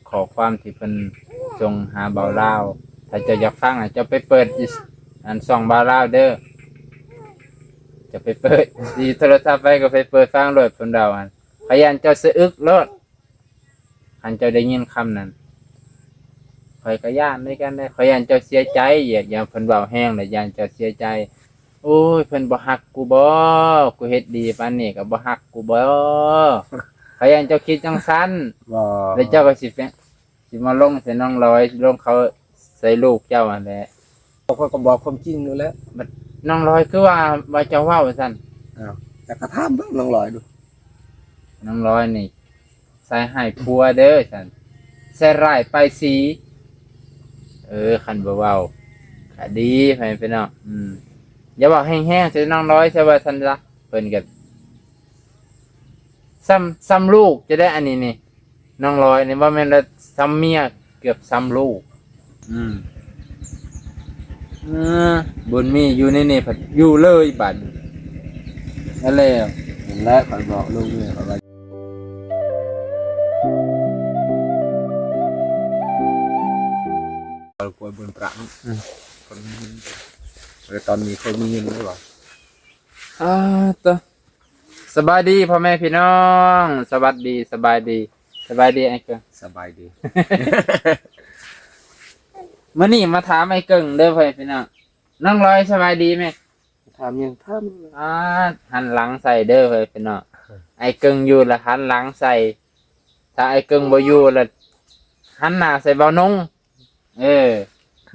ขอความที่เพิ่นจงหาเบาลาวถ้าเจะอยากฟังอ่ะจะไปเปิดอันส่องเบาลาวเด้อจะไปเปิดดีโทรศัพท์ไปก็ไปเปิดฟังโลดเพิ่นเดาอันพยานเจ้าสะอึกโลดอันเจ้าได้ยินคำนั้นข่อยก็ย่านด้วยกันได้ข่อยย่านเจ้าเสียใจอย่าเพิ่นเว้าแห้งเลยย่านเจ้าเสียใจโอ้ยเพิ่นบ่ฮักกูบ่กูเฮ็ดดีปานนี้ก็บ่ฮักกูบ่ข่อยย่านเจ้าคิดจังซั่น บ่ แล้วเจ้าก็สิมาลงใส่น้องร้อยลงเขาใส่ลูกเจ้าอันแหละ เขาก็บอกความจริงอยู่แล้ว น้องร้อยคือว่าเจ้าเว้าซั่น อ้าวแต่ก็ถามเบิ่งน้องลอยดู น้องร้อยนี่ใส่ให้ผัวเด้อซั่นใส่ร้ายไปสีคันบ่เว้าก็ดีไปพี่น้องอย่าบอกแห้งๆใส่น้องร้อยใช่ว่าซั่นซะเพิ่นก็ซ้ำลูกจะได้อันนี้นี่น้องร้อยนี่ว่าแม่นว่าซ้ำเมียเกือบซ้ำลูกบุญมีอยู่ในนี่ผัดอยู่เลยบัดนั่นแหละ นั่นแหละข่อยบอกลูกนี่ข่อยว่าข่อยกลัวบุญประคนตอนนี้เคยมีเงินหรือเปล่า ตัวสบายดีพ่อแม่พี่น้องสบายดีไอ้เกิง สบายดี มื้อนี้มาถามไอ้เกิงเด้อพ่อแม่พี่น้องน้องร้อยสบายดีไหม ถามยังถาม หันหลังใส่เด้อพ่อแม่พี่น้องไอ้เกิงอยู่ละหันหลังใส่ถ้าไอ้เกิงบ่อยู่ละหันหน้าใส่เบานง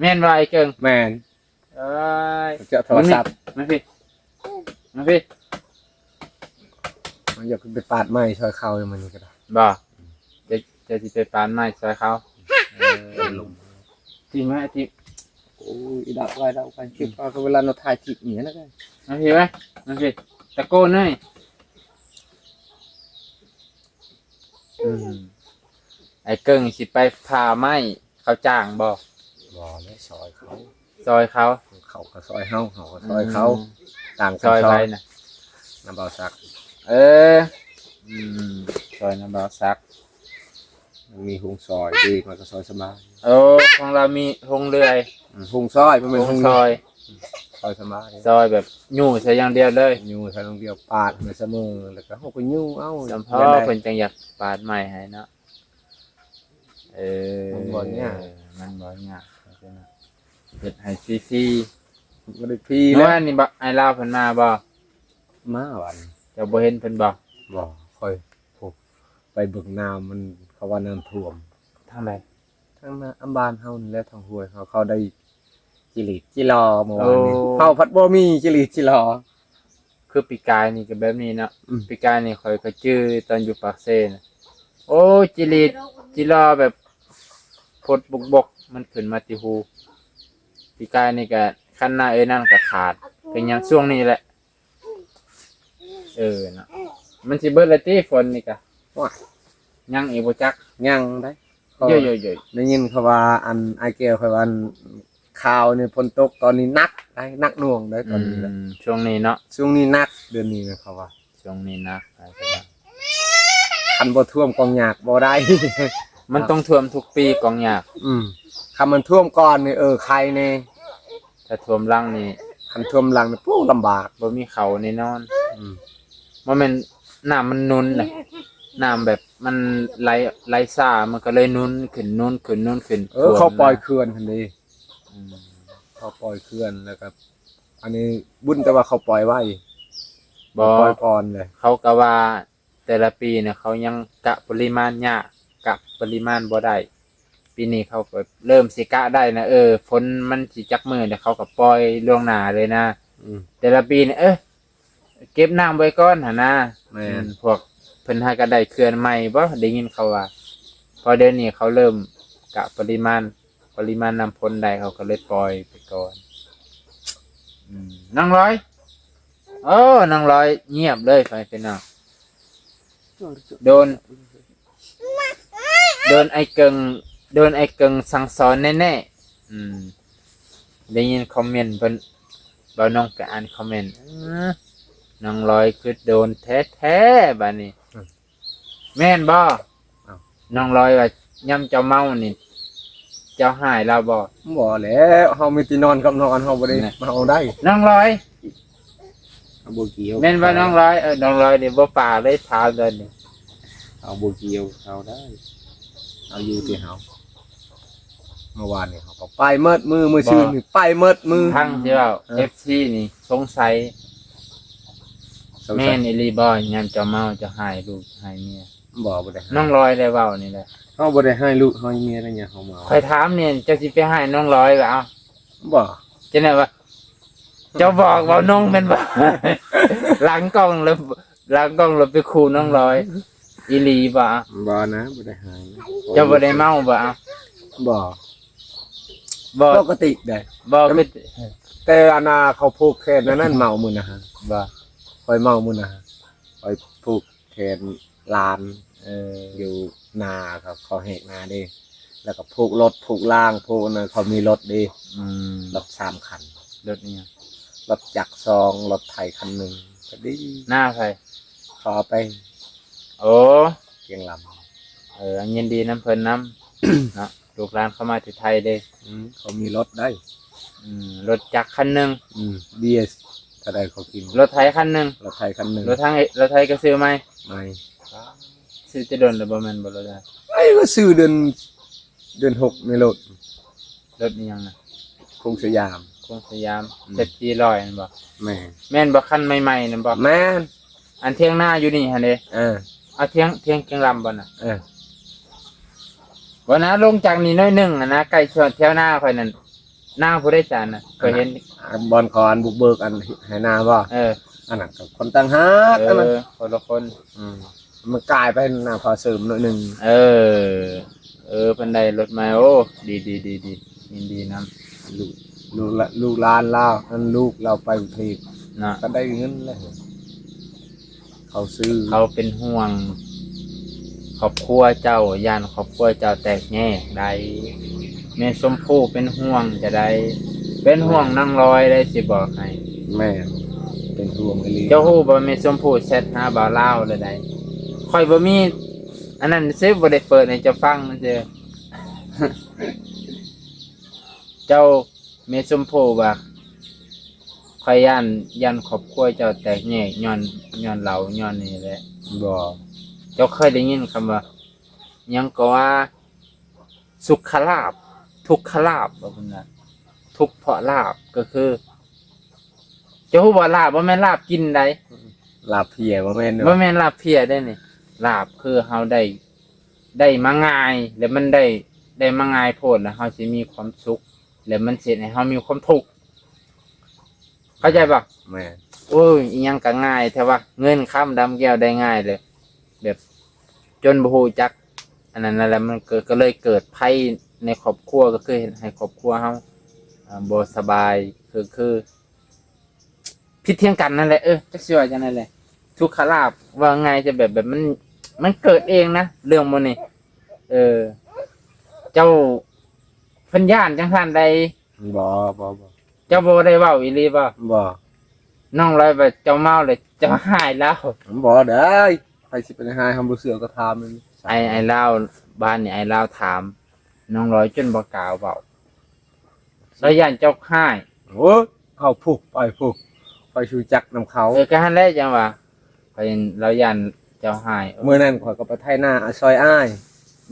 แม่นบ่ไอ้เกิง แม่น เอ้ย เจ้าโทรศัพท์ มาพี่ มันอยากไปปาดไม้ช่วยเขาอย่างมันนี่ก็ได้ บ่จะสิไปปานไม้ซอยเขาลม จริงไหมจริง โอ้ยดับไว้คลิปเขาเวลาเราถ่ายคลิปอย่างนี้นะกัน มาพี่ไหมมาพี่ตะโกนหน่อยไอ้เกิ้งสิไปพาไม้เขาจ้างบ่ บ่และซอยเขา ซอยเขา เขาก็ซอยเฮาเขาก็ซอยเขาต่าง ซอยไปน่ะ น้ำเบาซัก ซอยน้ำบ่าวซัก มีหุงซอยดีมันก็ซอยสบาย ของเรามีหงเลื่อย หุงซอยมันเป็น ห หุ ง ง ซอย ซอยสบาย ซอยแบบยู่ใส่อย่างเดียวเลย ยูใส่ลงเดียวปาดมาเสมอแล้วก็เฮาก็ยูเอ้า สัมพ่อเพิ่นจังอยากปาดไม้ให้เนาะมันบ่ยากเฮ็ดให้ฟรี บ่ได้พี่ ๆ แล้ว ว่านี่บ่ไอ้ลาวเพิ่นมาบ่ มาวัน เจ้าบ่เห็นเพิ่นบ่ บ่ค่อยไปเบิ่งน้ำมันเขาว่าน้ำท่วม ทางใด ทั้งน้ำบ้านเฮานี่แหละทางห้วยเขาได้จิริจิรอเมื่อวานนี้เฮาพัดบ่มีจิริจิรอ คือปีกายนี่ก็แบบนี้เนาะปีกายนี่ข่อยก็จื้อตอนอยู่ปากเซน่ะโอ้จิรอแบบพดบกมันขึ้นมาที่หูปีกายนี่ก็คันหน้านั่นก็ขาดเป็นหยังช่วงนี้แหละเนาะมันสิเบิดละติฝนนี่ก็ ว่า ยังอีกบ่จัก ยังได้ เยอะๆ ได้ยินเขาว่าอันไอเกลเขาว่าอันข่าวนี่ฝนตกตอนนี้หนักได้หนักหน่วงได้ตอนนี้แหละ ช่วงนี้เนาะ ช่วงนี้หนักเดือนนี้นะเขาว่า ช่วงนี้นะ คันบ่ท่วมกองหยากบ่ได้ มันต้องท่วมทุกปีกองหยาก คันมันท่วมก่อนนี่ใครแน่ ถ้าท่วมหลังนี่ คันท่วมหลังนี่ปู้ลำบาก บ่มีเขาแน่นอนบ่แม่นน้ำมันนุนน่ะน้ำแบบมันไหลซ่ามันก็เลยนุนขึ้นเขาปล่อยเขื่อนทันทีเขาปล่อยเขื่อนแล้วก็อันนี้บุญแต่ว่าเขาปล่อยไว้ บ่ ปล่อยก่อนเลย เขาก็ว่าแต่ละปีเนี่ยเขายังกะปริมาณหญ้ากะปริมาณบ่ได้ปีนี้เขาก็เริ่มสิกะได้นะฝนมันสิจักมื้อเนี่ยเขาก็ปล่อยล่วงหน้าเลยนะแต่ละปีเนี่ยเก็บน้ำไว้ก่อนหั่นนะ แม่น พวกเพิ่นหาก็ได้เขื่อนใหม่บ่ได้ยินเขาว่าพอเดี๋ยวนี้เขาเริ่มกะปริมาณน้ำฝนได้เขาก็เลยปล่อยไปก่อนน้องร้อยน้องร้อยเงียบเลยไปเป็นน้องโดนไอ้เกิงสั่งสอนแน่ๆได้ยินคอมเมนต์เพิ่นบ่น้องไปอ่านคอมเมนต์น้องร้อยคือโดนแท้ๆบัดนี้แม่นบ่น้องร้อยว่า ย่ำเจ้าเมานี่เจ้าหายเราบ่ บ่แล้วเฮามีที่นอนกับนอนเฮาบ่ได้มาเอาได้ น้องร้อย เอาบ่เกี่ยว แม่นว่าน้องร้อยน้องร้อยนี่บ่ป่าเลยถามเลยนี่ เอาบ่เกี่ยวเอาได้ เอาอยู่ที่เฮาเมื่อวานนี่เฮาก็ไปเมิดมือชื่นนี่ไปเมิดมือ ทั้งที่ว่า FC นี่สงสัยแม่นอีหลีบ่ย่ำเจ้าเมาจะหายลูกหายเมีย บ่ได้ น้องร้อยได้เว้านี่แหละ เฮาบ่ได้ให้ลูกให้เมียอะไรหยังเฮามา คอยถามเนี่ยเจ้าสิไปหายน้องร้อยว่าเอ้า บ่ จังได๋ว่าเจ้าบอกว่าน้องแม่นบ่ หลังกล้องแล้วไปขู่น้องร้อยอีหลีบ่อะ บ่นะบ่ได้ให้ เจ้าบ่ได้เมาบ่อะ บ่ บ่ ปกติได้ บ่คือ แต่อานาเขาผูกแขนนั่นเมามื้อนะฮะ บ่ คอยเมามื้อนะฮะคอยผูกแขนลาน อ อยู่นาครับเขาแหกนาเด้แล้วก็ผูกรถผูกล่างผูกนั่นเขามีรถเด้ อืม รถ3คัน รถนี่ รถจักร2รถไถคันหนึงก็ดี หน้าไผ เขาเอาไป โอ้ เกียงล อันยินดีน้ำเพิ่นน้ำ เนาะลูกหลานเข้ามาที่ไทยเด้ ำเขามีรถได้ รถจักรคันหนึง เบียร์ถ้าได้เขากิน รถไถคันหนึง รถไถคันหนึง รถไถก็ซื้อไหม ไม่ ซื้อจะโดนหรือบ่แม่นบ่รถไถ ไอ้ก็ซื้อเดือน6ในรถ รถนี่ยังนะ กรุงสยาม กรุงสยามเจ็ดปีร้อยนั่นบ่ แม่ แม่นบ่คันใหม่ๆนั่นบ่ แม่น อันเที่ยงหน้าอยู่นี่หั่นเด้ เออ เอาเที่ยงเกียงลำบ่น่ะ เออ บ่นะลงจากนี่น้อยหนึงอะนะใกล้ชวนแถวหน้าข่อยนั่นหน้าผู้ใดจานน่ะก็เห็น บอลคอนบุกเบิกอันไหนาบ่ เออ อันนั้นก็คนต่างหาก เอ อันนั้น อคนละคน มันกลายเป็นหน้าพอเสริมหน่อยหนึง เออเพิ่นได้รถมาโอ้ดียินดีนำ ลูกหลานเราอันลูกเราไปกรุงเทพ เนาะ ก็ได้เงินแล้วเขาซื้อ เขาเป็นห่วงครอบครัวเจ้าย่านครอบครัวเจ้าแตกแยกได้แม่ชมพู่เป็นห่วงจะได้เป็นห่วงนางลอยได้สิบอกให้ แม่เป็นห่วงไอ้ลี เจ้าฮู้บ่แม่ชมพู่แชทหาบ่าวลาวเลยได้ค่อยบ่มีอันนั้นซิบ่ได้เปิดให้เจ้าฟังนั่นเด้อ เจ้าแม่ชมพู่ว่าข่อยย่านครอบครัวเจ้าแตกแยกย้อนเหล้าย้อนนี่แหละ บ่ เจ้าเคยได้ยินคำว่าหยังก็ว่าสุขลาภทุกขลาภว่าพุ่นน่ะทุกข์เพราะลาภก็คือเจ้าฮู้บ่ลาภบ่แม่นลาภกินได้ ลาเพียบ่แม่น บ่แม่นลาภเพียได้นี่ลาภคือเฮาได้มาง่ายแล้วมันได้มาง่ายโพดแล้วเฮาสิมีความสุขแล้วมันสิให้เฮามีความทุกข์เข้าใจป่ะ แม่ โอ้ยอีหยังก็ง่ายแต่ว่าเงินค้ำดำแก้วได้ง่ายเลยแบบจนบ่ฮู้จักอันนั้นนั่นแหละมันก็เลยเกิดภัยในครอบครัวก็คือเฮ็ดให้ครอบครัวเฮาบ่สบายคือผิดเถียงกันนั่นแหละจักสิว่าจังนั้นแหละทุกขลาภว่าไงจะแบบมันเกิดเองนะเรื่องหมื้นี้เจ้าเพิ่นย่านจังซั่นใด บ่ เจ้าบ่ได้เว้าอีหลีบ่ บ่ น้องร้อยว่าเจ้าเมาเลยเจ้าหายแล้ว บ่ได้ใครสิเป็นหายทำบ่เสือก็ถามมัน ไอ้เล่าวบ้านนี่ไอ้เล่าวถาม น้องร้อยจนบ่กล่าวเบาแล้วย่านเจ้าค่าย โอ้ยเอาผูกไปชูจักนำเขา ก็หันแรกจังว่าไปเราย่านเจ้าหาย เมื่อนั้นข่อยก็ไปไถนาซอยอ้าย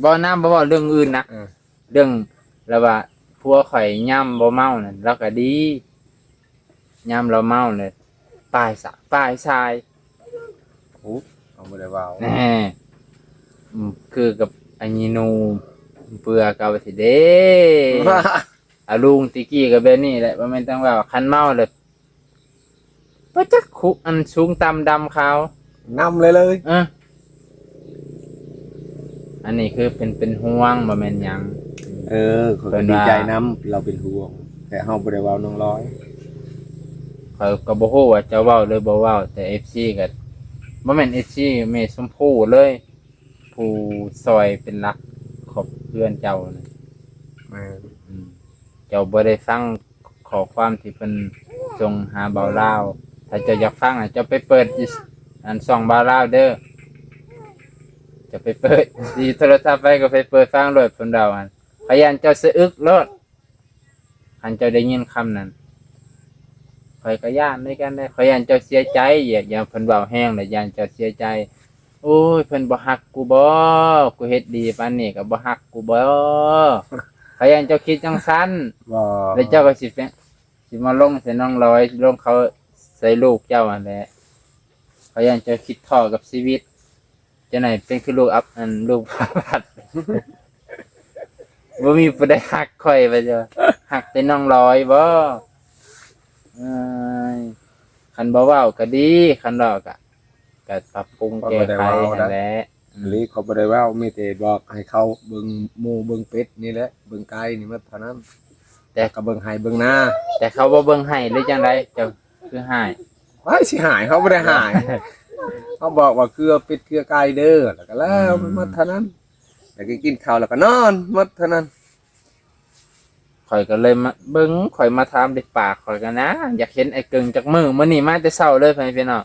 บ่น้ำบ่เว้าเรื่องอื่นนะ เออ เรื่องแล้วว่าผัวข่อยย่ำบ่เมานั่นแล้วก็ดีย่ำเราเมาเลยป้ายทราย โอ้เอาบ่ได้เว้า แน่คือกับอันนี้นูเปลือกเอาไปสิเด้ อาลุงติกี้กับเบนนี่แหละว่าแม่นต้องว่าคันเมาเลยบ่จักคุอันสูงต่ำดำขาว นำเลย อันนี้คือเป็นห่วงบ่แม่นหยัง ข่อยก็ดีใจนำเราเป็นห่วงแต่เฮาบ่ได้เว้าน้องร้อย ข้อยก็บ่ฮู้ว่าจะเว้าหรือบ่เว้าแต่ FC ก็บ่แม่น FC แม่ชมพู่เลย ผู้ซอยเป็นหลักขอบเพื่อนเจ้านะ แม่น เจ้าบ่ได้ฟังข้อความที่เพิ่นส่งหาเบาลาวถ้าเจ้าอยากฟังเจ้าไปเปิดอันส่องเบาลาวเด้อ จะไปเปิดดีโทรศัพท์ไปก็ไปเปิดฟังโลดเพิ่นเดาอันพยานเจ้าสะอึกโลดคันเจ้าได้ยินคำนั้นข่อยก็ย่านด้วยกันได้ข่อยย่านเจ้าเสียใจอย่าเพิ่นเว้าแห้งแล้วย่านเจ้าเสียใจโอ้ยเพิ่นบ่ฮักกูบ่กูเฮ็ดดีปานนี้ก็บ่ฮักกูบ่ข่อยย่านเจ้าคิดจังซั่น บ่ แล้วเจ้าก็สิมาลงใส่น้องร้อยลงเขาใส่ลูกเจ้าอันแหละข่อยย่านเจ้าคิดท้อกับชีวิตจะไหนเป็นคือลูกอับอันลูกพาพัด บ่มีผู้ใดฮักข่อยว่าเจ้าฮักแต่น้องร้อยบ่เอ้ยคันบ่เว้าก็ดีคันเว้าก็ปรับปรุงแก้ไขนั่นแหละ หรือเขาบ่ได้เว้ามีแต่บอกให้เขาเบิ่งหมูเบิ่งเป็ดนี่แหละเบิ่งไก่นี่มันเท่านั้นแต่ก็เบิ่งให้เบิ่งนา แต่เขาบ่เบิ่งให้หรือจังไดเจ้าคือให้ ไว้สิหายเขาบ่ได้หาย เขาบอกว่าเกลือเป็ดเกลือไก่เด้อแล้วก็แล้วมันหมดเท่านั้นแล้วก็กินข้าวแล้วก็นอนหมดเท่านั้น ข่อยก็เลยมาเบิ่งข่อยมาถามด้วยปากข่อยก็นะอยากเห็นไอ้กึ่งจากมือมื้อนี้มาแต่เช้าเลยพี่น้อง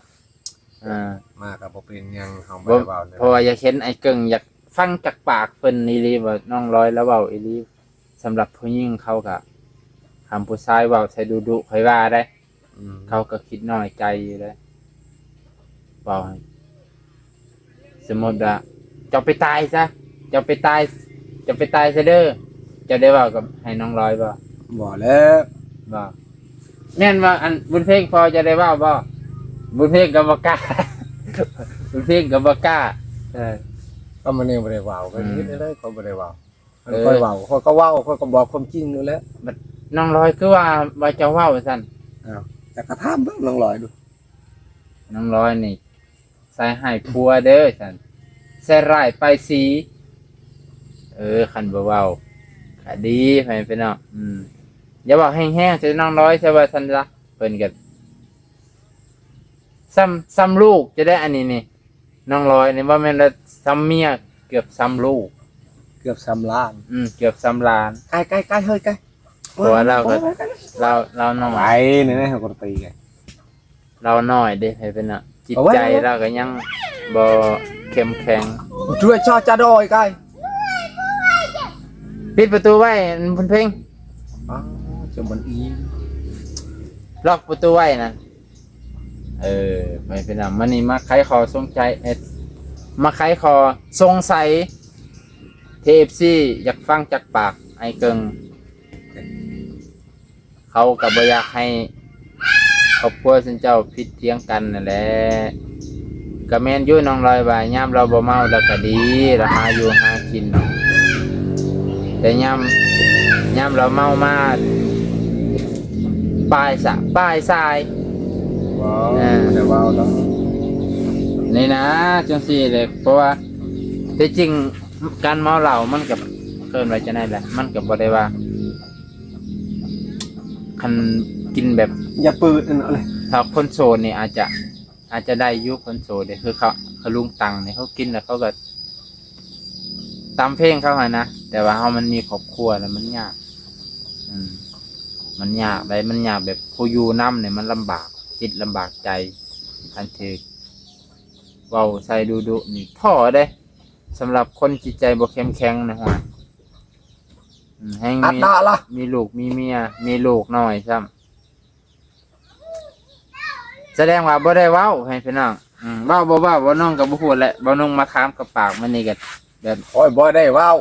มาก็บ่เป็นหยังเฮาบ่ บ่ ได้เว้าเลย เพราะว่าอยากเห็นไอ้กึ่งอยากฟังจากปากเพิ่นอีหลีว่าน้องร้อยแล้วเว้าอีหลีสำหรับผู้หญิงเขาก็คำผู้ชายเว้าใส่ดุๆข่อยว่าได้ เขาก็คิดน้อยใจอยู่แล้วบอกให้สมมติว่าเจะไปตายซะเจะไปตายซะเด้อเจะได้บอกกับให้น้องร้อยบ่ บ่แล้ว บอกแม่นว่าอันบุญเพ่งพอจะได้ว่าบ่บุญเพ่งกับบ่กล้า บุญเพ่งกับบ่กล้าเออ ก็มันยังบ่ได้เว้าก็นิดเลยเขาบ่ได้เว้า เออ ค่อยเว้าเขาก็เว้าเขาก็บอกความจริงอยู่แล้ว น้องร้อยคือว่าเจะเว้าซั่น แต่ก็ถามเบิ่งลองลอยดู น้องร้อยนี่ใส่ให้ผัวเด้อซั่นใส่ร้ายไปสีคันบ่เว้าก็ดีไปเป็นเนาะอย่าบอกแห้งๆใส่น้องร้อยใช่ว่าซั่นซะเพิ่นก็ซ้ำลูกจะได้อันนี้นี่น้องร้อยนี่ว่าแม่นละซ้ำเมียเกือบซ้ำลูก เกือบ3ล้าน เกือบซ้ำล้าน ไกลๆเฮ้ยไกล เพราะว่าเราก็เราน้อ ไป ย นี่นะเขาก็ตีไง เราน้อยเด้ให้เป็นเนาะจิต เอาไว้ ใจเราก็ยังบ่เข้มแข็ง ช่วยชอจะดอยไกล ปิดประตูไว้เพิ่นเพ่ง อ๋อจะมันอี ล็อกประตูไว้นะไม่เป็นไรมันนี่มาไขคอสงใจมาไขคอสงสัยTFC อยากฟังจากปากไอ้เกิงเขากับบ่อยากให้ครอบครัวสินเจ้าผิดเถียงกันนั่นแหละก็แม่นอยู่น้องลอยว่ายามเราบ่เมาแล้วก็ดีเราหาอยู่หากินเนาะแต่ยามเราเมามาป้ายทราย ว้าวแต่ว้าวแล้ว นี่นะจังซี่เลยเพราะว่าที่จริงการเมาเหล้ามันกับเกินไว้จะได้แหละมันกับบ่ได้ว่าคันกินแบบ อย่าเปิดนั่นเลย ถ้าคนโสดนี่อาจจะได้อยุคนโสดเนี่ยคือเขาลุงตังเนี่ยเขากินแล้วเขาก็ตามเพลงเขาหน่อยนะแต่ว่าเขามันมีครอบครัวแล้วมันยากมันยากเลยมันยากแบบผู้อยู่น้ำเนี่ยมันลำบากจิตลำบากใจทันทีเว้าใส่ดุนี่ท่อได้สำหรับคนจิตใจบ่เข้มแข็งนะฮะให้ อัดดาละ มีลูกมีเมียมีลูกน้อยซ้ำแสดงว่าบ่ได้เว้าให้พี่น้องเว้าบ่น้องก็บ่ฮู้แหละบ่น้องมาถามกับปากมันนี่ก็แบบ โอ้ยบ่ได้ว้าว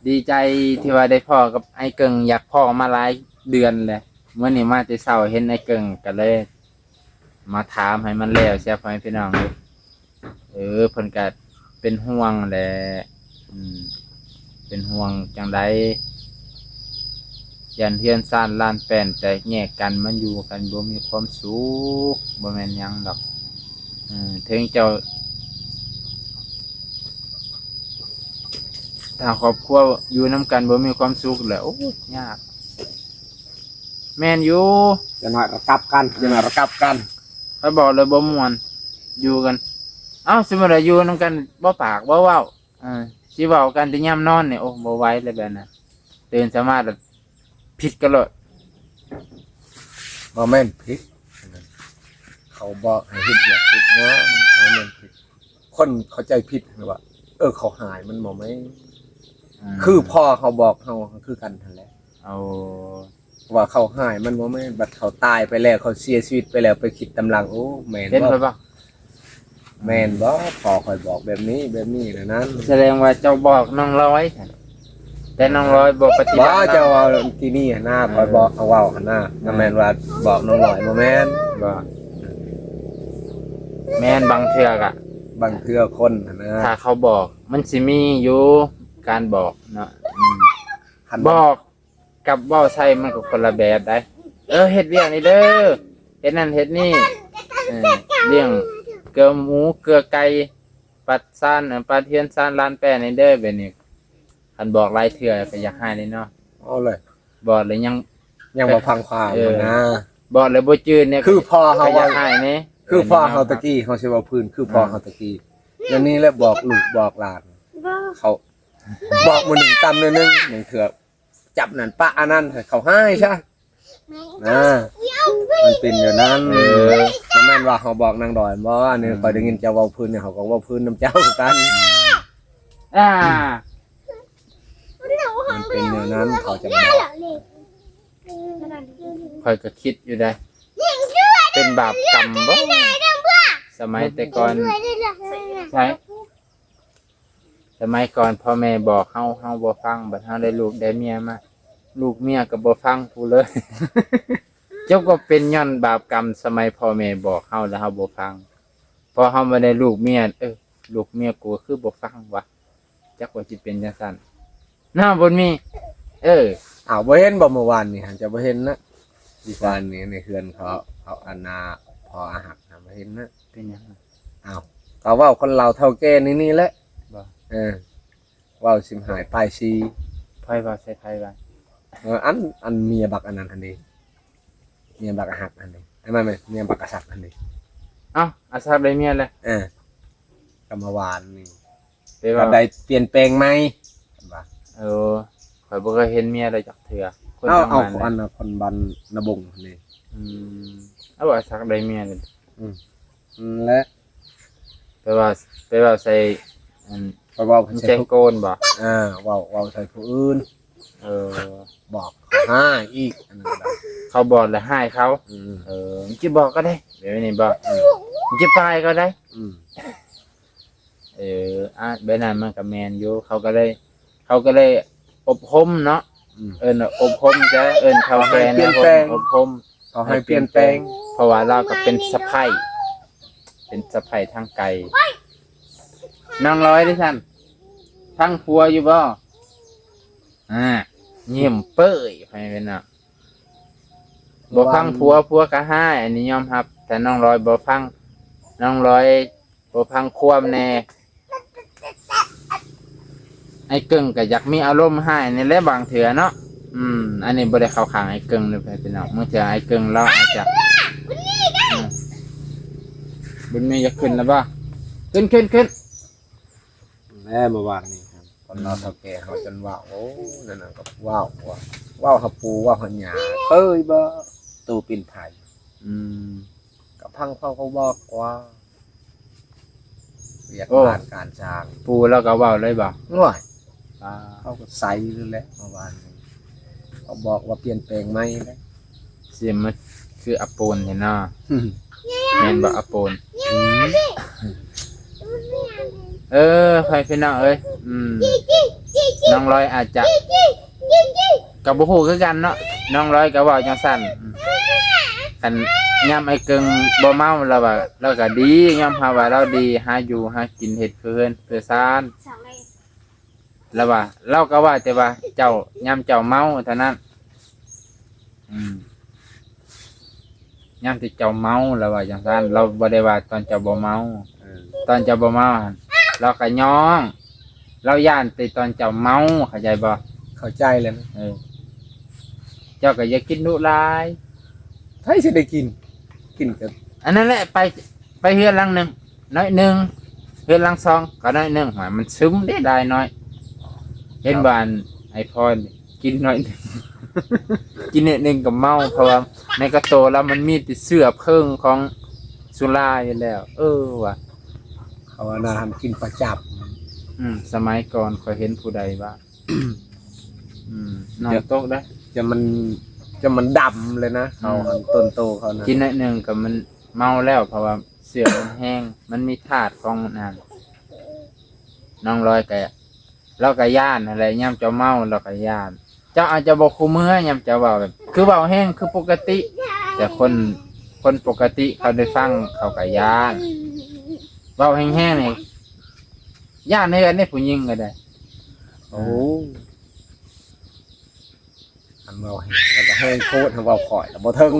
ดีใจที่ว่าได้พ่อกับไอ้เกิงอยากพ่อมาหลายเดือนเลยเมื่อนี้มาแต่เช้าเห็นไอ้เกิงก็เลย มาถามให้มันแล้วเสียให้พี่น้องเลยเพิ่นก็เป็นห่วงแหละเป็นห่วงจังไดยันเทียนซ่านล้านแป้นแต่แยกกันมันอยู่กันบ่มีความสุขบ่แม่นหยังดอกถึงเจ้าถ้าครอบครัวอยู่นํกันบ่มีความสุขแล้วโอ้ยากแม่นอยู่ จะหน่อยเรากลับกันจะหน่อยเรากลับกัน เขาบอกเลยบ่ม่วนอยู่กันเอ้าสมมุติว่าอยู่นํกันบ่ปากบ่เว้าสิเว้ากันแต่ยามนอนนี่โอ้บ่ไหวเลยแบบนั้นตื่นสามารถผิดกันเลย บ่แม่นผิดเขาบอกให้ผิดอย่าผิดเนาะบ่แม่นผิดคนเข้าใจผิดหรือว่า เขาหายมันบ่แม่นคือพ่อเขาบอกเฮาคือกันนั่นแหละ เอา ว่าเขาหายมันบ่แม่นบัดเขาตายไปแล้วเขาเสียชีวิตไปแล้วไปคิดตำลังโอ้แม่น เห็น บ่ ไปบ่ แม่นบ่พ่อคอยบอกแบบนี้นะนั้น แสดงว่าเจ้าบอกน้องร้อยแต่น้องร้อยบ่ปฏิ บ่ บัติ เจ้าเอาที่นี่หน้าคอยบอกเอาเว้าหั่นน่ะก็แม่นว่าบอกน้องหน่อยบ่แม่น บ่แม่นบางเทื่อกะ บางเทื่อคนหั่นนะ ถ้าเขาบอกมันสิมีอยู่การบอกเนาะ คัน บอกกับเว้าใส่มันก็คนละแบบได้เฮ็ดเวียกนี่เด้อเฮ็ดนั่นเฮ็ดนี่เลี้ยงเกลือหมูเกลือไก่ปัดซ่านปลาเทียนซ่านลานแป้นี่เด้อแบบนี้คันบอกหลายเทื่อก็อยากให้เลยเนาะ เอาเลย บอกเลยยัง บ่พังความนะ บอกเลยบ่จืดเนี่ย คือพ่อเฮา ก็อยา ว่าก ให้นี่ คือพ่อเฮาตะกี้เขาสิเว้าพื้นคือพ่อเฮาตะกี้แล้วนี่แหละบอกลูกบอกหลาน เขาบอกมือหนึ่งตำเลยนึงหนึ่งเถือกจับนั่นปะอันนั้นเขาให้ใช่นะมันเป็นอย่างนั้นแล้วแม่นว่าเขาบอกนางดอยบ่ว่าเนี่ยคอยได้ยินเจ้าเว้าพื้นเนี่ยเขาก็เว้าพื้นน้ำเจ้าคือกัน อ่า มันเป็นอย่างนั้นเขาจะบอก คอยก็คิดอยู่ได้เป็นบาปกรรมบ่สมัยแต่ก่อนใช่สมัยก่อนพ่อแม่บอกเฮาบ่ฟังบัดเฮาได้ลูกได้เมียมาลูกเมียก็บ่ฟังผู้เลย เจ้าก็เป็นย้อนบาปกรรมสมัยพ่อแม่บอกเฮาแล้วเฮาบ่ฟังพอเฮามาได้ลูกเมียลูกเมียกูคือบ่ฟังวะจักว่าสิเป็นจังซั่นน้าบ่มี อ้าวบ่เห็นบ่เมื่อวานนี่ฮะจะบ่เห็นนะอีวานนี่ในเฮือนเขาอันนาพออาหักนะบ่เห็นนะ เป็นหยัง อ้าวก็เว้าคนเราเท่าแก่นี่แหละ บ่ เว้าสิมหายปลายชี ไผว่าใส่ไผว่า อันเมียบักอันนั้นอันนี้เมียบักอาหักอันนี้ไม่เมียบักกษัตริย์อันนี้ เอ้าอาซาบได้เมียแล้ว กรรมวานนี่ ไปว่า ได้เปลี่ยนแปลงไหมว่า ข่อยบ่เคยเห็นเมียเลยจักเทื่อคน เอา ทำงาน อัน เนี่ย น่ะคนบันนบงนี่ เอาอาซาบได้เมียเลย และ ไปว่าใส่อัน ไปเว้า มัน ใส่ ใจ ผู้ โกนบ่ เว้าใส่ผู้อื่น เออ บอกห้าอีกอันนั้นก็ได้ เขาบอกแล้วให้เขา อืม มันจะบอกก็ได้เดี๋ยวนี้บอกมันจะไปก็ได้ อืม เบนั้นมันกับแมนอยู่เขาก็เลยอบรมเนาะ อบรมจะเขาแกนอบรม เขาให้เปลี่ยนแปลง เพราะว่าเราก็เป็นสะใภ้เป็นสะใภ้ทางไกลน้องร้อยดิฉันทั้งผัวอยู่บ่เงี่ยมเป้ยไปเป็นอ่ะบ่ฟังผัวก็ให้อันนี้ยอมรับ แต่น้องร้อยบ่ฟังน้องร้อยบ่ฟังความแน่ไอ้เกิ่งก็อยากมีอารมณ์ให้นี่แหละบางเถื่อเนาะอันนี้บ่ได้เข้าข้างไอ้เกิ่งเลยพี่น้องเมื่อเช้าไอ้เกิ่งเราอาจจะบุญมีจะขึ้นแล้วบ่ขึ้น แม่เมื่อวานนี้ครับคนเราเท่าแก่เขาจนว่าโอ้นั่นน่ะก็ว้าวหับปูว้าวหันหยาเอ้ยบ่ตูปินไผ่กับพังเขาบอกว่าเรียกงานการจ้าง ปูแล้วก็เว้าเลยบ่ ง่วยเขาก็ใส่เลยแหละเมื่อวานนี้เขาบอกว่าเปลี่ยนแปลงไหมนะ เสียมันคืออโปนเห็นเนาะแม่นบ่อโปนใครพี่น้องเอ้ยน้องร้อยอาจจะกับบ่ฮู้คือกันเนาะน้องร้อยก็เว้าจังซั่นกันยามไอ้เกิงบ่เมาแล้วว่าเราก็ดียามหาว่าเราดีหาอยู่หากินเฮ็ดเพื่อนเพื่อซ่านแล้วว่าเราก็ว่าแต่ว่าเจ้ายามเจ้าเมาเท่านั้นยามที่เจ้าเมาแล้วว่าจังซั่นเราบ่ได้ว่าตอนเจ้าบ่เมาตอนเจ้าบ่เมาเราก็ย้องเราย่านแต่ตอนเจ้าเมาเข้าใจบ่ เข้าใจเลยนะ เจ้าก็อย่ากินดุหลาย ใครจะได้กินกับ อันนั้นแหละไปเฮือนหลังหนึงน้อยหนึงเฮือนหลังสองก็น้อยหนึงหมายมันซึมได้น้อยเห็นบ้านไอ้พรกินน้อยหนึง กินนิดนึงก็เมาเพราะว่าในกระโตแล้วมันมีแต่เสื้อเพิ่งของสุราอยู่แล้วว่ะ เขาว่านาทำกินประจับ สมัยก่อนเคยเห็นผู้ใดบ้างนอนโต๊ะได้ จะมันดำเลยนะเขาต้นโตเขานะ กินหน่อยหนึ่งกับมันเมาแล้วเพราะว่าเสือมันแห้งมันมีธาตุของมันนั่นน้องร้อยแกเราก็ย่านอะไรย่ำเจ้าเมาเราก็ย่าน เจ้าอาจจะบอกคู่มือย่ำเจ้าเบาแบบ คือเบาแห้งคือปกติ แต่คนปกติเขาได้ฟังเขาก็ย่านเบาแห้งๆนี่ย่านในกันได้ผู้หญิงก็ได้ โอ้อันเราเห็นก็จะให้โคตรทำเบาข่อยแต่บ่ถึง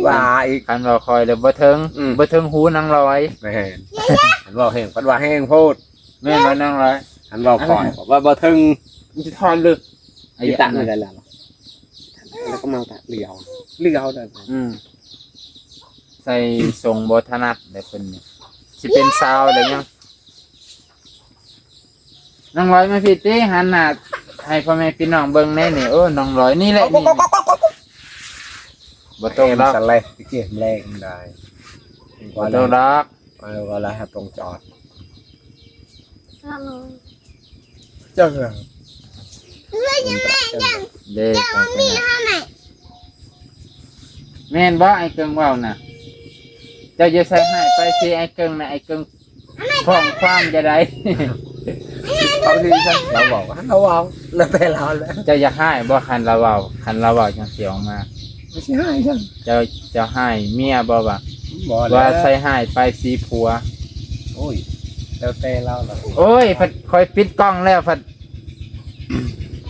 ว่าอีก คันเราคอยเลยบ่เทิงบ่เทิงหูนางร้อย ไม่เห็นอันเบาแห้งปัดว่าแห้งโพด แม่นบ่นางร้อย อันเบาข่อยบอกว่าบ่ถึง มันจะทอนลึก อีตันอะไรล่ะแล้วก็มาตะเลียวได้ ใส่ทรงบ่ถนัดได้เพิ่นนี่สิเป็นซาวได้ยังนางร้อยมาพี่ติหันหน้าให้พ่อแม่พี่น้องเบิ่งแน่นี่โอ้น้องร้อยนี่แหละนี่บ่ต้องดอก สไลด์ที่เก็บแรงได้ บ่ต้องดอก ว่าแล้วให้ตรงจอดเจ้าเหรอ เด้ไปแม่นบ่ไอ้เกิงเว้าน่ะเจ้าจะใส่ให้ไปสิไอ้เกิงน่ะไอ้เกิงฟ้องความจะได้ เขาที่ฉันเราบอกว่าเราเอาแล้วแต่เราแล้ว เจ้าอย่าให้บ่คันเราเว้าจังสิออกมา ไม่ใช่ให้ฉัน เจ้าให้เมียบ่ว่า บอก ว่า แล้ว ใส่ให้ไปสีผัว โอ้ยแล้วแต่เราแล้ว โอ้ยพัดคอยปิดกล้องแล้วพัด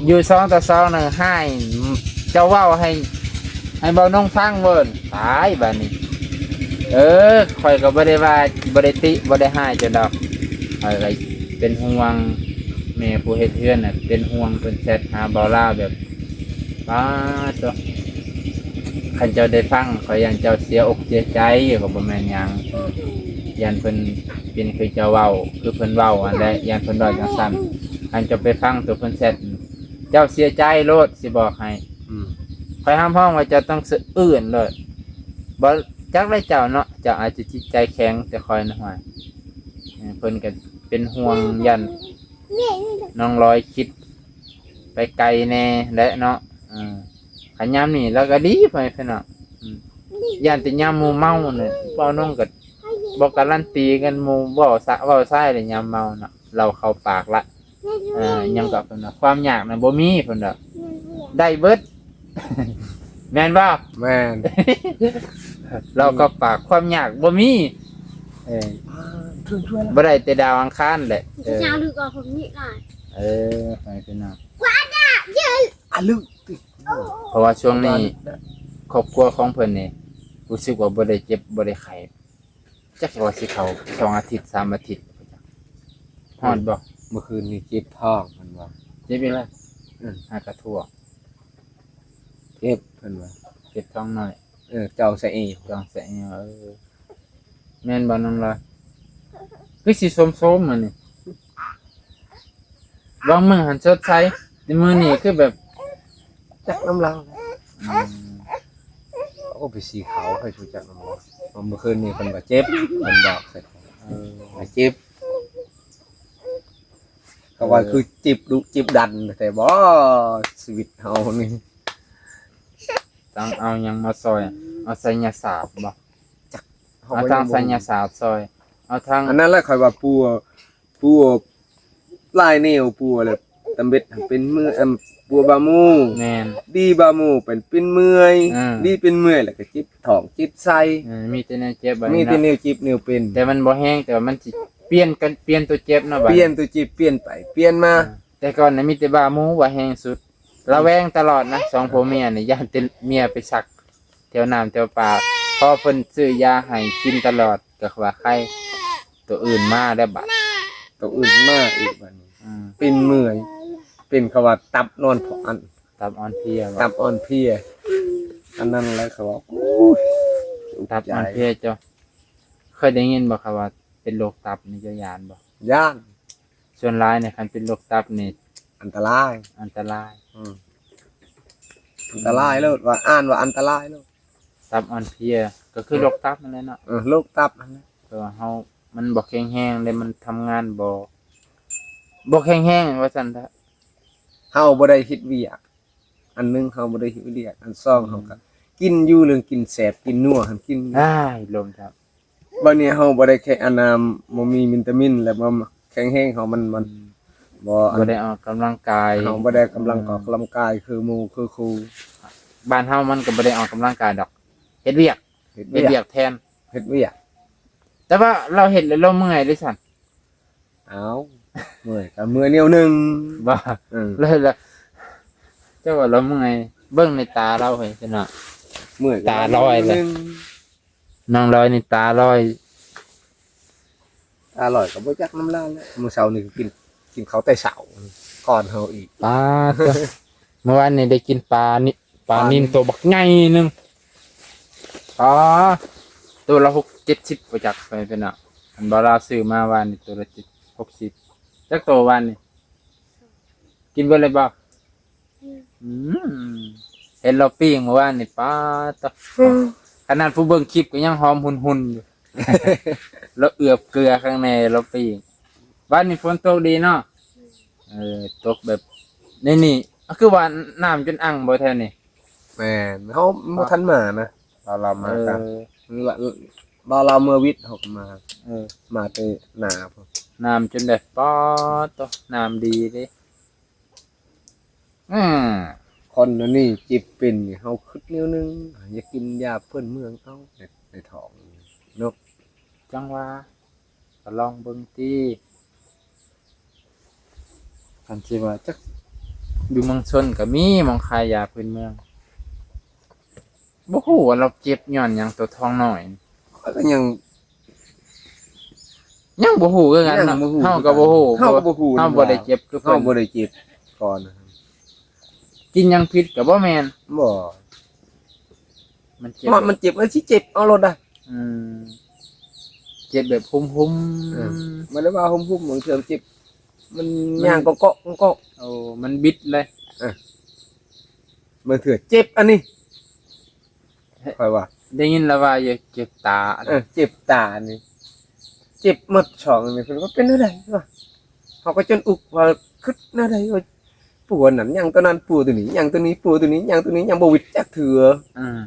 อยู่2 ต่อ 2นึงให้เจ้าเว้าให้เบาน้องฟังเบิ่นตายบัดนี้ข่อยก็บ่ได้ว่าบ่ได้ติบ่ได้ให้เจ้าดอกอะไรเป็นห่วงแม่ผู้เฮ็ดเฮือนน่ะเป็นห่วงเพิ่นแชทหาเบาลาวแบบป้าตัวคันเจ้าได้ฟังข่อยยันเจ้าเสียอกเสียใจก็บ่แม่นหยังยันเพิ่นเป็นคือเจ้าเว้าคือเพิ่นเว้าอันใดยันเพิ่นเว้าจังซั่นคันเจ้าไปฟังตัวเพิ่นแชทเจ้าเสียใจโลดสิบอกให้ข่อยห้ามพ้องว่าเจ้าต้องสะอื่นเลยบ่จักได้เจ้าเนาะเจ้าอาจจะจิตใจแข็งแต่คอยนะว่าเพิ่นก็เป็นห่วงยันน้องร้อยคิดไปไกลแน่และเนาะขันยามนี่แล้วก็ดีไปเพิ่นเนาะยันแต่ยามหมู่เมาเนี่ยบ่น้องก็บ่การันตีกันหมู่บ่ซ่ายเลยยามเมาเนาะเราเข้าปากละยังก็เพิ่นน่ะความยากน่ะบ่มีเพิ่นน่ะได้เบิด แม่นบ่ แม่น เราก็ปากความยากบ่มีช่วย บ่ได้แต่ดาวอังคารแหละ จะเช้าดึกออกผมนี่ได้ ไปเป็นเนาะ อ่ะลึก เพราะว่าช่วงนี้ครอบครัวของเพิ่นนี่รู้สึกว่าบ่ได้เจ็บบ่ได้ไข้จักว่าสิเข้า2 อาทิตย์3 อาทิตย์ฮอดบ่ เมื่อคืนนี้เจ็บท้องมันว่า เจ็บอีกแล้วหากระทั่ว เจ็บเพิ่นว่า เจ็บท้องน้อย เจ้าใส่เอง จองแสงแม่นบ่น้องล่ะคือสิสมๆมื้อนี่บางมื้อหันสดใสแต่มื้อนี้คือแบบ จักน้ำลาวโอ้ไปสีขาวให้ชูจักน้ำลาวเมื่อคืนนี้เพิ่นว่าเจ็บเพิ่นบอกใส่ว่าเจ็บก็ว่าคือจิบดุจิบดันแต่บ่ชีวิตเฮานี่ ต้องเอาหยังมาซอยเอาไสยศาสตร์บ่เอาทางไสยศาสตร์ซอยเอาทาง อันนั้นแหละค่อยว่าปูลายนิ้วปูอะไรตำเบ็ดเป็นมือปูบามู แม่น ดีบามูเป็นเมื่อย ดีเป็นเมื่อยแล้วก็จิบท้องจิบไส้ มีแต่แนวเจ็บแบบ มี นี้ แต่ เนาะ นิ้วจิบนิ้วเป็น แต่มันบ่แห้งแต่ว่ามันสิเปลี่ยนตัวเจ็บเนาะบัด เปลี่ยนตัวจิบเปลี่ยนไปเปลี่ยนมา แต่ก่อนน่ะมีแต่บาหมูว่าแห้งสุดระแวงตลอดนะสองผัวเมียนี่ย่านแต่เมียไปซักแถวน้ำแถวป่าพอเพิ่นซื้อยาให้กินตลอดก็ว่าไข้ตัวอื่นมาได้บัด ตัวอื่นมาอีกบัดนี้เป็นเมื่อยเป็นเขาว่าตับนอนผ่อน ตับอ่อนเพลีย ตับอ่อนเพลียอันนั้นแหละเขาว่าโอ้ย ตับอ่อนเพลียเจ้าเคยได้ยินบ่ครับว่าเป็นโรคตับนี่เจ้ายานบ่ ย่าน ส่วนร้ายเนี่ยคันเป็นโรคตับนี่ อันตราย อันตราย อันตรายเลยว่าอ่านว่าอันตรายเลย ตับอ่อนเพลียก็คือโรคตับนั่นแหละเนาะ โรคตับนั่นแหละ เพราะว่ามันบ่แข็งแรงเลยมันทำงานบ่ บ่แห้งๆว่าซั่นซะ เฮาบ่ได้เฮ็ดเวียกอันหนึงเฮาบ่ได้เฮ็ดเวียกอันสองเฮาก็กินอยู่เรื่องกินแซ่บกินนัวหันกิน ได้ลมครับ บัดนี้เฮาบ่ได้แค่อันบ่มีวิตามินแล้วบ่แข็งแรงเฮามันบ่อั บ่ น ได้ออกกำลังกาย เฮาบ่ได้กำลังออกกำลังกายคือหมู่คือครู บ้านเฮามันก็บ่ได้ออกกำลังกายดอกเฮ็ดเวียก เฮ็ด เฮ็ด เวี เวี ย ย ก กแทน เฮ็ดเวียก แต่ว่าเราเฮ็ดแล้วเราเมื่อยเด้ซั่น เอ้าเมื่อยก็เมื่อยแนวหนึง บ่ อือ เลยล่ะเจ้าว่าเราเมื่อยเบิ่งในตาเราเฮ้ยซั่นน่ะ เมื่อยก็ ตาลอยเลย แนวหนึ่ง น้องลอยนี่ตาลอย อร่อยก็บ่จักน้ำลายแล้วมื้อเช้านี่ก็กินข้าวแต่เช้าก่อนเฮาอีก ปลาตัว เมื่อวานนี้ได้กินปลานี่ปลานิลตัวบักใหญ่หนึงอ๋อตัวละ60-70บ่จักไปเป็นน่ะอันบ่ลาวซื้อมาวานนี่ตัวละ60จักตัววานนี่กินเบิดเลยบ่อืมเห็นเราปิ้งเมื่อวานนี่ปลาตัวขนาดผู้เบิ่งคลิปก็ยังหอมหุ่นๆอยู่ แล้วเอือบเกลือข้างในเราปิ้งบ้านนี้ฝนตกดีเนาะตกแบบนี่คือว่าน้ำจนอังบ่แท้นี่ แม่นเฮาบ่ทันมานะเรามากัน นี่ละบ่เราเมื่อวิทย์เฮาก็มา เออ มาแต่หน้าพุ่น น้ำจนแบบป๊อดตัวน้ำดีเด้อืม คนอันนี้จิบเป็นนี่เฮาคิดแนวหนึงอยากกินยาเพิ่นเมืองเอาในท้องเนาะ จังว่าก็ลองเบิ่งติคันสิว่าจักอยู่เมืองชนก็มีหมองขายยาพื้นเมืองบ่ฮู้ว่าเราเจ็บย้อนหยังตัวท้องน้อย ก็ยัง ยังบ่ฮู้คือกัน ยั เนาะ งบ่ฮู้ เฮาก็บ่ฮู้ เฮาก็บ่ฮู้ เฮาบ่ได้เจ็บคือ เฮา เพิ่น บ่ได้จิบก่อนนะ กินหยังผิดก็บ่แม่น บ่ มันเจ็บ มันเจ็บมันสิเจ็บเอารถได้ อืมเจ็บแบบหุ่ม เออ ๆ มันได้ว่าหุ่มๆบางเทื่อเจ็บมันย่างก็เกาะก็ โอ้มันบิดเลย บางเทื่อเจ็บอันนี้ค่อยว่า ได้ยินแล้วว่าอย่าเจ็บตา เจ็บตานี่เจ็บหมดช่องนี่เพิ่นว่าเป็นอะไรวะเฮาก็จนอุกว่าคิดแนวใดว่าปวดนั่นยังตัวนั้นปวดตัวนี้ยังตัวนี้ปวดตัวนี้ยังตัวนี้ยังบ่วิดจักเถื่อ อืม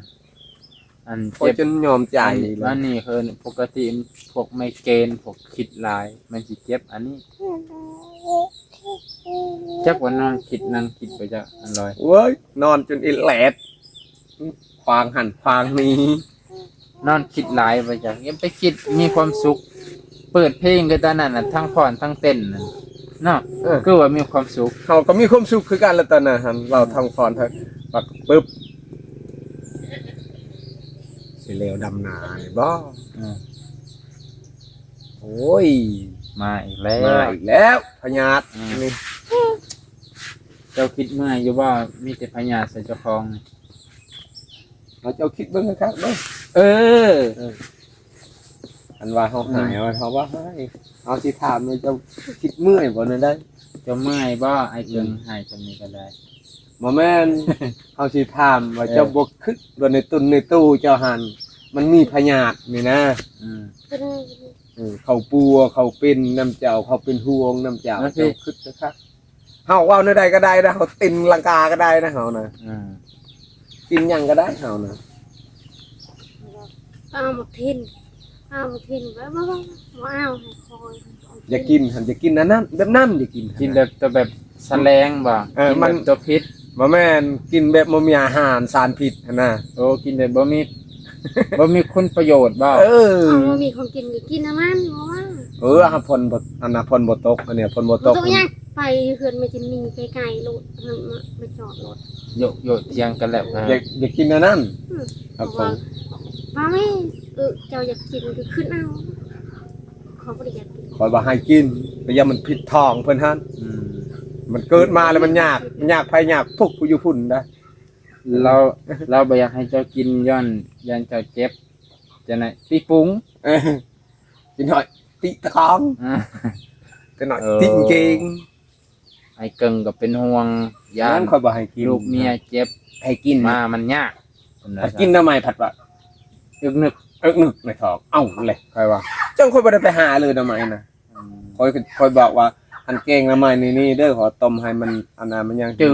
อัน พอ เจ็บ จนยอมใจ อันนี้คือปกติพวกไมเกรนพวกคิดหลาย มันสิเจ็บอันนี้จักว่านอนคิดนั่งคิดไปจักอันลอย เว้ยนอนจนอิแหลดควางหันควางนี้ นอนคิดหลายไปจักยังไปคิดมีความสุข เปิดเพลงก็ตอนนั้นน่ะทั้งผ่อนทั้งเต้นน่ะเนาะคือว่ามีความสุข เขาก็มีความสุขคือกันแล้วตอนนั้นหั่นเราทางพรทักปักปึ๊บสิเลวดำนานี่บ่ อืม โอ้ย มาอีกแล้ มาว อีกแล้วพญาต อืม นี่ เจ้าคิดเมื่อยอยู่ว่ามีแต่พญาใส่เจ้าของ เราเจ้าคิดเบิ่งครับเด้อ เออ อันว่าเฮาหายว่าเขาว่าให้เอาสิถามเลยเจ้าคิดเมื่อยบ่นั่นได้ เจ้าเมื่อยบ่ไอ้เกิงหายจำนี้ก็ได้ บ่แม่น เฮาสิถามว่าเจ้าบ่คิดว่าในตุนในตู้เจ้าหันมันมีพญาตนี่นะ อืม เขาปัวเขาเป็นน้ำเจ้าเขาเป็นห่วงน้ำเจ้า โอเค เจ้าคิดนะครับเฮาเว้าในใดก็ได้นะเฮาตินลังกาก็ได้นะเฮานะ อืม กินหยังก็ได้เฮานะ เอามาทิ้นเอามาทิ้นแล้วมาเอาให้คอย อย่ากินหันอย่ากินอันนั้นแบบนั้นอย่ากิน กินแบบตัวแบบแสลงบ่ เออ กิน มั แบ น บตัวพิษ บ่แม่นกินแบบบ่มีอาหารสารพิษหั่นน่ะ โอ้กินแบบบ่มี บ่มีคุณประโยชน์บ่ เออ เอามามีคนกินก็กินนะมันเพราะว่า อาพลบ่อันน่ะพลบ่ตกอันเนี้ยพลบ่ต ตัว ก ยังไปเฮือนไม่จะมีไกลๆรถไปจอดรถ โยเทียงกันแล้วครับ อย่ากินอันนั้น เพ ครับ ราะ ผ ว่าม ว่าไม่เจ้าอยากกินก็ขึ้นเอาเขาบ่ได้อยากกิน ขอยว่าให้กินแต่อย่ามันผิดท้องเพิ่นหั่น อืม มันเกิดมาแล้วมันยากไผยากพวกผู้อยู่พุ่นได้ เราบ่อยากให้เจ้ากินย้อนเจ้าเจ็บจะไหนปีปรุง เออกินหน่อยติท้อง อ่า กินหน่อย เออ ติเก่ง ไอ้เกิงก็เป็นห่วงยา ย่าน น ค่อยบ่ให้กิน ลูกเมียเจ็บ ให้กิน มามันยาก ผัดกินทำไมผัดว่า อึกนึก นึกในท้องเอ้าเลยค่อยว่าจังค่อยบ่ได้ไปหาเลยทำไมนะ อืม ค่อยบอกว่า อันเก่งละไม้นี่เด้อขอต้มให้มันอันนั้นมันยังจื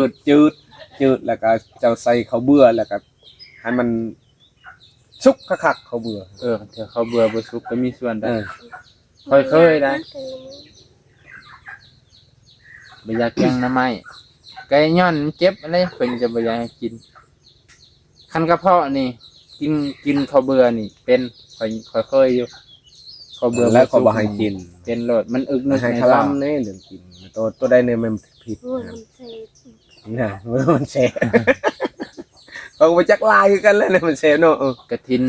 ดแล้วก็เจ้าใส่ข้าวเบื่อแล้วก็ให้มันสุกคักๆข้าวเบื่อ เถอะเขาเบื่อบ่สุกก็มีส่วนได้ เออ เคยได้บ่อยากแกงหน้ำไม้ไก่ย้อนมันเจ็บอะไรเพิ่นจะบ่อยากให้กินคันกระเพาะนี่กินข้าวเบื่อนี่เป็นเคยอยู่ข้าวเบื่อ แล้วก็บ่ให้กิน เป็นโลดมันอึกนึก ให้ ใน ค ท้อ ลัม ง นี่เรื่องกินตัวใดเนี่ยมันผิด โอ้ยมันเสพ นะมันเสพเขาไปจักลายคือกันแล้วเนี่ยมันเสพเนาะ กระทิน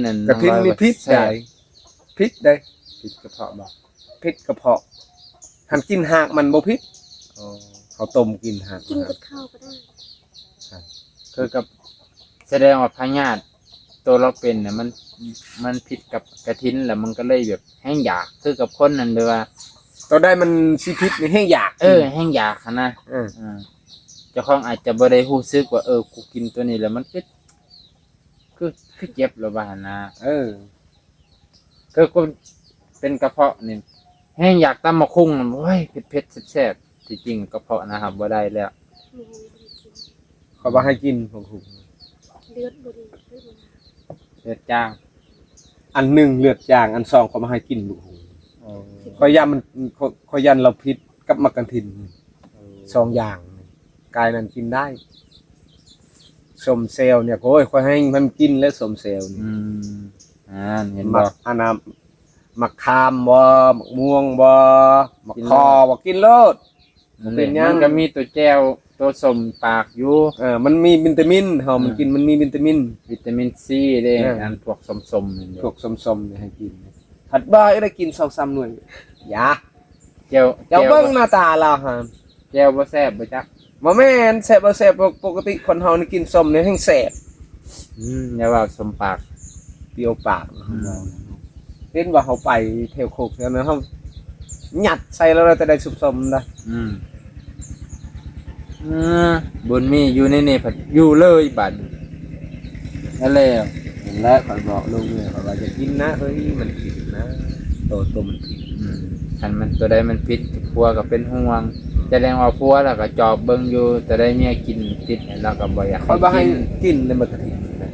นั่น กระทินมีพิษ แซ่ ได้ บ พิษได้ พิษกระเพาะบ่ พิษกระเพาะหันกินหากมันบ่พิษ โอ้ เขาต้มกินหาก กินกับข้าวก็ได้ คือกับแสดงว่าพยาธิตัวเราเป็นน่ะมันผิดกับกระทินแล้วมันก็เลยแบบแห้งอยากคือกับคนนั่นเลยว่า ตัวใดมันสิพิษนี่ให้อยาก แห้งอยากหั้นนะ เออ เจ้าของอาจจะบ่ได้รู้สึกว่ากูกินตัวนี้แล้วมันคือเจ็บหรือว่าหั่นนะ เออ คือคนเป็นกระเพาะนี่แห้งอยากตำบักหุ่งโอ้ยเผ็ดๆแซ่บๆที่จริงกระเพาะนะครับบ่ได้แล้ว มีให้บ่ได้กิน เขาบ่ให้กินของผม เลือดบ่ดีเลือดบ่ดี เลือดจ้าง อันหนึ่งเลือดจางอันสองเขาบ่ให้กินลูกหู โอ้ ขอยันมันขอยันเราพิษกับมักกันทินสองอย่างกายนั้นกินได้สมเซลเนี่ยโอ้ยขอให้มันกินแล้วสมเซลนี่ เห็น มั บ่ กอันน่ะมักคามบ่มักม่วงบ่มัก กิน คอบ่กินโลด เป็นหยัง มันก็มีตัวแจวตัวสมปากอยู่ มันมีวิตามินเฮามันกินมันมีวิตามิน วิตามินซีเด้ เอออั อันพวกสมๆนี่ พวกสมๆเนี่ยให้กินผัดบ่อยได้กิน2-3หน่วยอย่า แจว เจ้าเบิ่งหน้าตาเราฮะ แจวบ่แซ่บบ่จัก บ่แม่นแซ่บบ่แซ่บปกติคนเฮานี่กินส้มนี่แฮ่งแซ่บ อย่าว่าสมปาก เปรี้ยวปากเห็นว่าเฮาไปเที่ยวโคกแล้วนะเฮาหยัดใส่แล้วเราจะได้สุบสมได้ อืมบุญมีอยู่ในนี่ผัดอยู่เลยบัดนั่นแหละ เห็นแล้วข่อยบอกลูกเนี่ยข่อยว่าจะกินนะเฮ้ยมันผิดนะตัวมันผิด คันมันตัวใดมันพิษพัวก็เป็นห่วงแสดงว่าพัวแล้วก็จอบเบิ่งอยู่แต่ได้เมียกินติดแล้วก็บ่อยาก ข่อยบ่ให้ กิน กินเลยมันก็ผิดนะ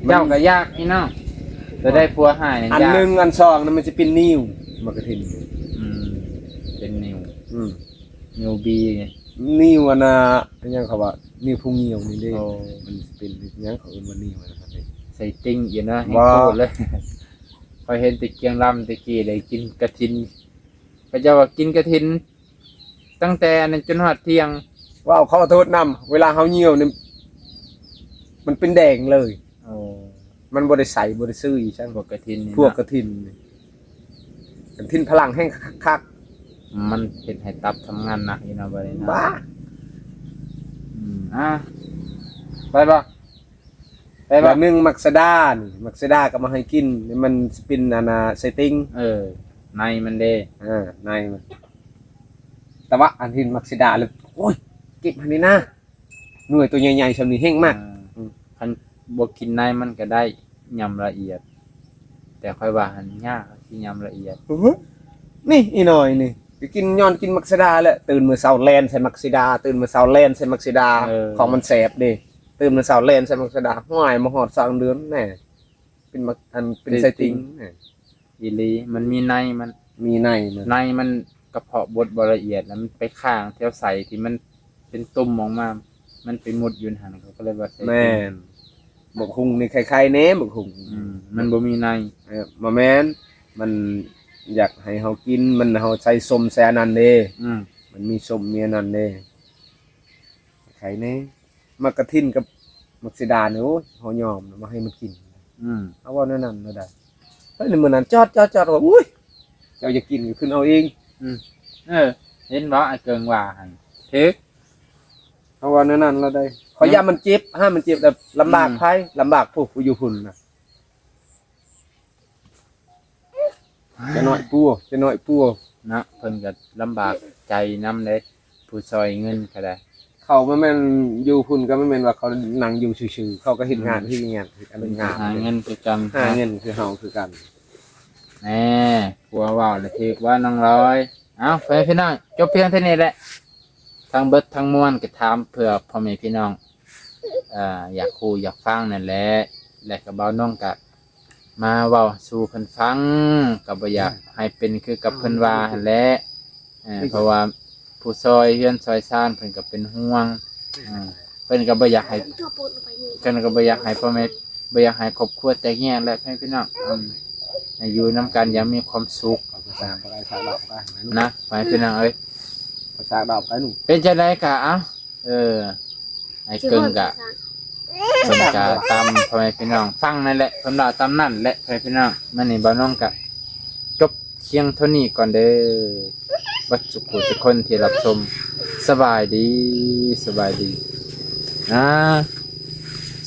เจ้าก็ยากอีน้องจะได้พัวหาย อัน ยาก หนึงอันสองนั่นมันจะเป็นนิ้วมันก็ทิ่ม เป็นนิว อืม นิวบีไง นิ้วอันน่ะอันยังเขาว่านิ้วพุงเหี่ยวนี่เด้ โอ้ มันสิเป็นหยังเขาเอิ้นว่านิ้วนะครับนี่ ใส่ติ้งอยู่นะให้ ว้า โคตรเลย พอเห็นตะเกียงลำตะกี้เลยกินกระทินพระเจ้าว่ากินกระทิน ตั้งแต่นั้นจนหอดเที่ยง ว้าวขอโทษนำเวลาเฮาเหี่ยวนี่มันเป็นแดงเลย โอ้ มันบ่ได้ใสบ่ได้ซื่ออีช่าง พวกกระทินนี่ พวก นะ กระทินนี่กระทินพลังแห้งคัก มันเห็นให้ตับทำงานหนักอยู่นะบริณ ๆบ้า ไปบ่ไป แบ บ่ บนึงมักสดานี่มักสดาก็มาให้กินนี่มันสปินนาเซตติ้ง ในมันเด้ ในมันแต่ว่าอันที่มักสดาเลยโอ้ยเก็บมานี่นะหน่วยตัวใหญ่ๆชำนี้แห้งมาก คันบวกินในมันก็ได้ยำละเอียด แต่ค่อยว่าหันยากที่ยำละเอียด นี่อีหน่อยนี่ไปกินย้อนกินมักสดาแหละตื่นมื้อเช้าแลนใส่มักสดาตื่นมื้อเช้าแลนใส่มักสดาของมันแสบเด้ตื่นมื้อเช้าแลนใส่มักสดาห้อยมาฮอด2เดือนแน่เป็นมักอันเป็นไซติ้ง อีหลีมันมีในมัน มีในมัน ในมันกระเพาะบดบละเอียดแล้วมันไปข้างแถวใสที่มันเป็นตุ่มออกมา มันไปมุดอยู่หันเขาก็เลยว่าใส่ แม่นบักหุงนี่คล้ายๆแหน่บักหุง มันบ่มีใน มาแม่นมันอยากให้เฮากินมันเฮาใส่ส้มแซนันเด้ มันมีส้มมีอันนั่นเด้ไข่แหน่มักกะทินกับมักสิดาเนี่ยโอ้ยเฮายอมมาให้มันกินเอาว่านั่นนั่นได้เฮ้ยในมื้อนั้นจอดว่าอุ้ยเจ้าอย่ากินก็ขึ้นเอาเอง เห็นบ่ไอ้เกิงว่าหั่นถึก เอาว่านั่นนั่นเราได้ขอยามันเจ็บห้ามมันเจ็บแบบลำบากไผลำบากผู้อยู่พุ่นน่ะจะน้อยปัว นะเพิ่นก็ลำบากใจนำเลยผู้ซอยเงินก็ได้ เขาบ่แม่นอยู่พุ่นก็บ่แม่นว่าเขานั่งอยู่ซื่อๆเขาก็เฮ็ดงานคืออันงาน หาเงินประจำ หาเงินคือเฮาคือกัน แน่กลัวว่าวเลยทีว่าน้องร้อยเอาไปพี่น้องจบเพียงเท่านี้แหละทั้งเบิดทั้งมวลก็ถามเพื่อพ่อแม่พี่น้องอยากคูอยากฟังนั่นแหละและกับเบาน้องกะมาเว้าสู่เพิ่นฟังก็บ่อยากให้เป็นคือกับเพิ่นว่าหั่นแหละเพราะว่าผู้ซอยเฮือนซอยซ่านเพิ่นก็เป็นห่วงเพิ่นก็บ่อยากให้ ทั่วปูนไปนี่ เพิ่นก็บ่อยากให้พ่อแม่บ่อยากให้ครอบครัวแตกแยกและให้พี่น้องให้อยู่นํกันอย่างมีความสุข ภาษาภาษาดอกไปหนู นะไปพี่น้องเอ้ย ภาษาดอกไปหนู เป็นจังได๋กะเอ้าไอ้เกิงกะเพิ่นกะตามพ่อแม่พี่น้องฟังนั่นแหละเพิ่นว่าตามนั่นแหละพ่อแม่พี่น้องมื้อนี้บ่าวน้องกะจบเพียงเท่านี้ก่อนเด้อบัดสุขทุกคนที่รับชมสบายดีนะ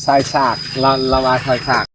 ชายฉากเรามาชายฉาก